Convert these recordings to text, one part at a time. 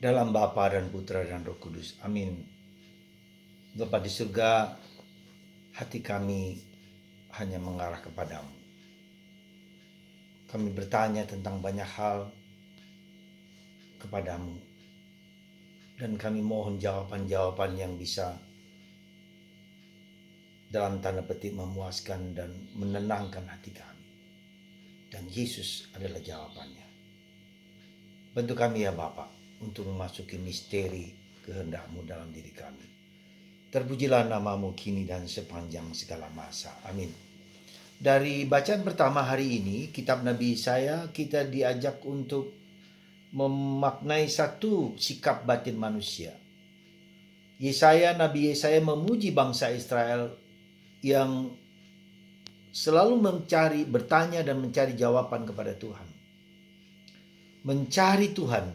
Dalam Bapa dan Putra dan Roh Kudus. Amin. Bapa di surga, hati kami hanya mengarah kepadamu. Kami bertanya tentang banyak hal kepadamu. Dan kami mohon jawaban-jawaban yang bisa dalam tanda petik memuaskan dan menenangkan hati kami. Dan Yesus adalah jawabannya. Bantu kami ya Bapa untuk memasuki misteri kehendak-Mu dalam diri kami. Terpujilah nama-Mu kini dan sepanjang segala masa. Amin. Dari bacaan pertama hari ini, kitab Nabi Yesaya, kita diajak untuk memaknai satu sikap batin manusia. Nabi Yesaya memuji bangsa Israel yang selalu bertanya dan mencari jawaban kepada Tuhan. Mencari Tuhan,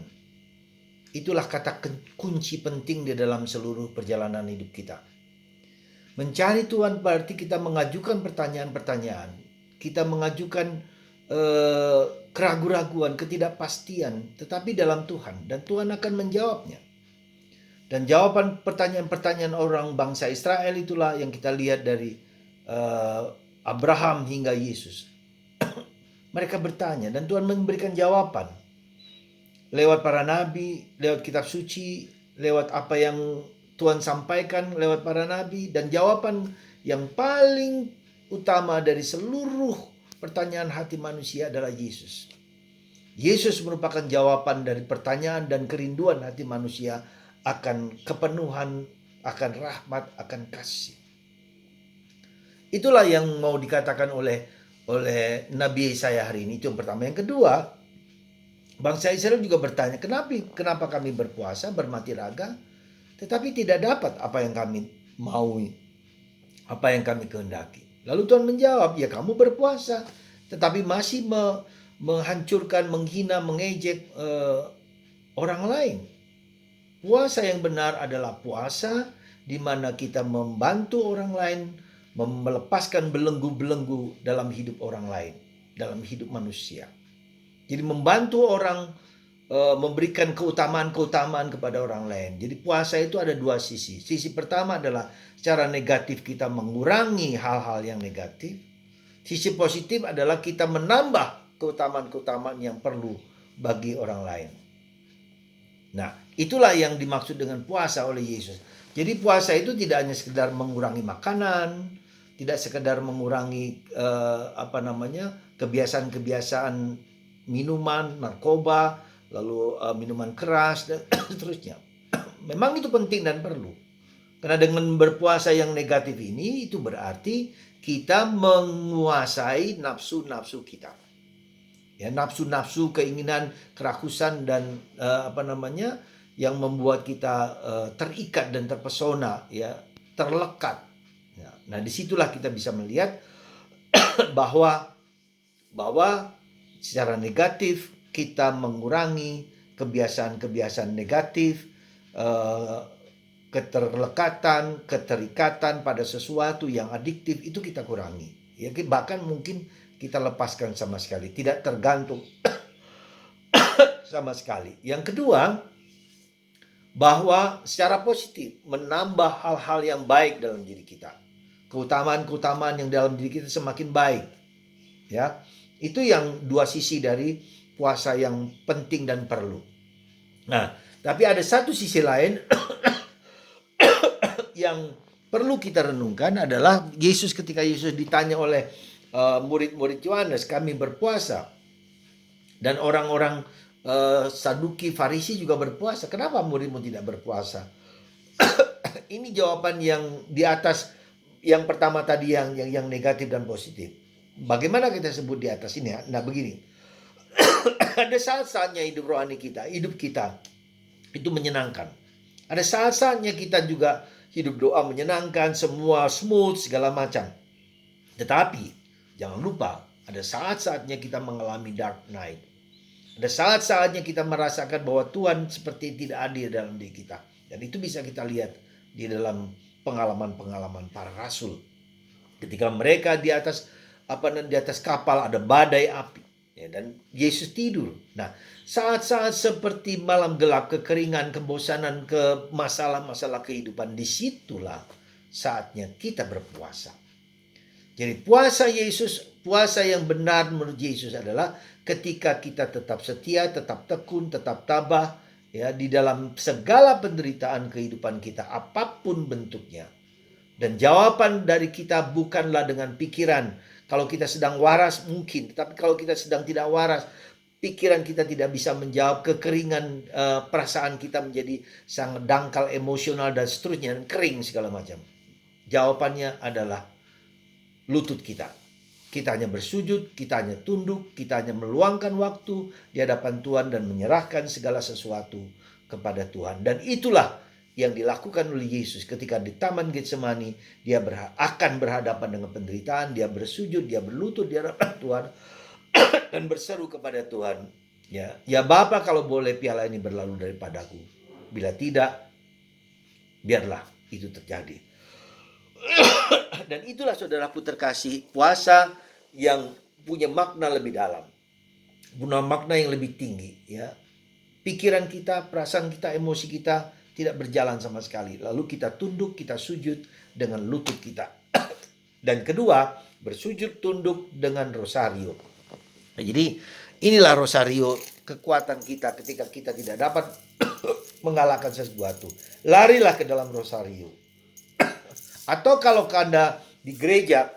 itulah kata kunci penting di dalam seluruh perjalanan hidup kita. Mencari Tuhan berarti kita mengajukan pertanyaan-pertanyaan. Kita mengajukan keraguan-raguan, ketidakpastian, tetapi dalam Tuhan. Dan Tuhan akan menjawabnya. Dan jawaban pertanyaan-pertanyaan orang bangsa Israel itulah yang kita lihat dari Abraham hingga Yesus. Mereka bertanya dan Tuhan memberikan jawaban. Lewat para nabi, lewat kitab suci, lewat apa yang Tuhan sampaikan lewat para nabi, dan jawaban yang paling utama dari seluruh pertanyaan hati manusia adalah Yesus. Yesus merupakan jawaban dari pertanyaan dan kerinduan hati manusia akan kepenuhan, akan rahmat, akan kasih. Itulah yang mau dikatakan oleh Nabi Yesaya hari ini. Itu yang pertama. Yang kedua, bangsa Israel juga bertanya, kenapa kami berpuasa, bermati raga, tetapi tidak dapat apa yang kami maui, apa yang kami kehendaki. Lalu Tuhan menjawab, ya kamu berpuasa, tetapi masih menghancurkan, menghina, mengejek orang lain. Puasa yang benar adalah puasa di mana kita membantu orang lain, melepaskan belenggu-belenggu dalam hidup orang lain, dalam hidup manusia. Jadi membantu orang, memberikan keutamaan-keutamaan kepada orang lain. Jadi puasa itu ada dua sisi. Sisi pertama adalah secara negatif kita mengurangi hal-hal yang negatif. Sisi positif adalah kita menambah keutamaan-keutamaan yang perlu bagi orang lain. Nah, itulah yang dimaksud dengan puasa oleh Yesus. Jadi puasa itu tidak hanya sekedar mengurangi makanan, tidak sekedar mengurangi kebiasaan-kebiasaan minuman, narkoba, lalu minuman keras, dan seterusnya. Memang itu penting dan perlu. Karena dengan berpuasa yang negatif ini, itu berarti kita menguasai nafsu-nafsu kita. Ya, nafsu-nafsu, keinginan, kerakusan, dan yang membuat kita terikat dan terpesona, ya, terlekat. Ya, nah, disitulah kita bisa melihat bahwa secara negatif kita mengurangi kebiasaan-kebiasaan negatif, keterlekatan, keterikatan pada sesuatu yang adiktif, itu kita kurangi. Ya, bahkan mungkin kita lepaskan sama sekali, tidak tergantung sama sekali. Yang kedua, bahwa secara positif menambah hal-hal yang baik dalam diri kita. Keutamaan-keutamaan yang dalam diri kita semakin baik. Ya, itu yang dua sisi dari puasa yang penting dan perlu. Nah, tapi ada satu sisi lain yang perlu kita renungkan adalah ketika Yesus ditanya oleh murid-murid Yohanes, kami berpuasa, dan orang-orang Saduki, Farisi juga berpuasa. Kenapa muridmu tidak berpuasa? Ini jawaban yang di atas yang pertama tadi, yang negatif dan positif. Bagaimana kita sebut di atas ini? Nah, begini. Ada saat-saatnya hidup rohani kita, hidup kita itu menyenangkan. Ada saat-saatnya kita juga hidup doa menyenangkan, semua smooth, segala macam. Tetapi jangan lupa, ada saat-saatnya kita mengalami dark night. Ada saat-saatnya kita merasakan bahwa Tuhan seperti tidak adil dalam diri kita. Dan itu bisa kita lihat di dalam pengalaman-pengalaman para rasul. Ketika mereka di atas kapal ada badai api. Ya, dan Yesus tidur. Nah, saat-saat seperti malam gelap, kekeringan, kebosanan, ke masalah-masalah kehidupan, disitulah saatnya kita berpuasa. Jadi puasa Yesus, puasa yang benar menurut Yesus adalah ketika kita tetap setia, tetap tekun, tetap tabah, ya, di dalam segala penderitaan kehidupan kita, apapun bentuknya. Dan jawaban dari kita bukanlah dengan pikiran. Kalau kita sedang waras mungkin, tetapi kalau kita sedang tidak waras, pikiran kita tidak bisa menjawab, kekeringan perasaan kita menjadi sangat dangkal, emosional dan seterusnya, dan kering segala macam. Jawabannya adalah lutut kita. Kita hanya bersujud, kita hanya tunduk, kita hanya meluangkan waktu di hadapan Tuhan dan menyerahkan segala sesuatu kepada Tuhan. Dan itulah yang dilakukan oleh Yesus ketika di Taman Getsemani. Dia akan berhadapan dengan penderitaan, dia bersujud, dia berlutut di hadapan Tuhan dan berseru kepada Tuhan, ya Bapa, kalau boleh piala ini berlalu daripadaku. Bila tidak, biarlah itu terjadi. Dan itulah saudaraku terkasih, puasa yang punya makna lebih dalam, punya makna yang lebih tinggi, ya. Pikiran kita, perasaan kita, emosi kita tidak berjalan sama sekali. Lalu kita tunduk, kita sujud dengan lutut kita. Dan kedua, bersujud tunduk dengan rosario. Nah, jadi inilah rosario, kekuatan kita ketika kita tidak dapat mengalahkan sesuatu. Larilah ke dalam rosario. Atau kalau Anda di gereja,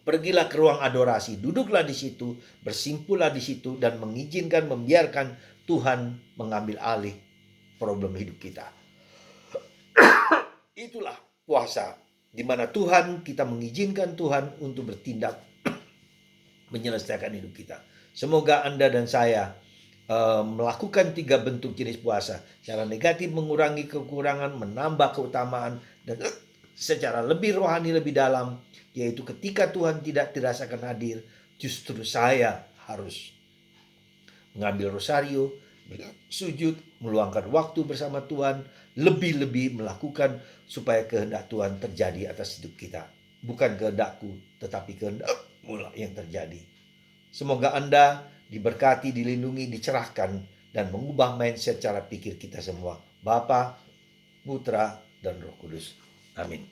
pergilah ke ruang adorasi, duduklah di situ, bersimpulah di situ, dan membiarkan Tuhan mengambil alih problem hidup kita. Itulah puasa, di mana kita mengizinkan Tuhan untuk bertindak menyelesaikan hidup kita. Semoga Anda dan saya melakukan 3 bentuk jenis puasa. Secara negatif mengurangi kekurangan, menambah keutamaan, dan secara lebih rohani, lebih dalam, yaitu ketika Tuhan tidak dirasakan hadir, justru saya harus mengambil rosario, sujud, meluangkan waktu bersama Tuhan, lebih-lebih melakukan supaya kehendak Tuhan terjadi atas hidup kita. Bukan kehendakku, tetapi kehendak-Mu yang terjadi. Semoga Anda diberkati, dilindungi, dicerahkan, dan mengubah mindset cara pikir kita semua. Bapa, Putra, dan Roh Kudus. Amin.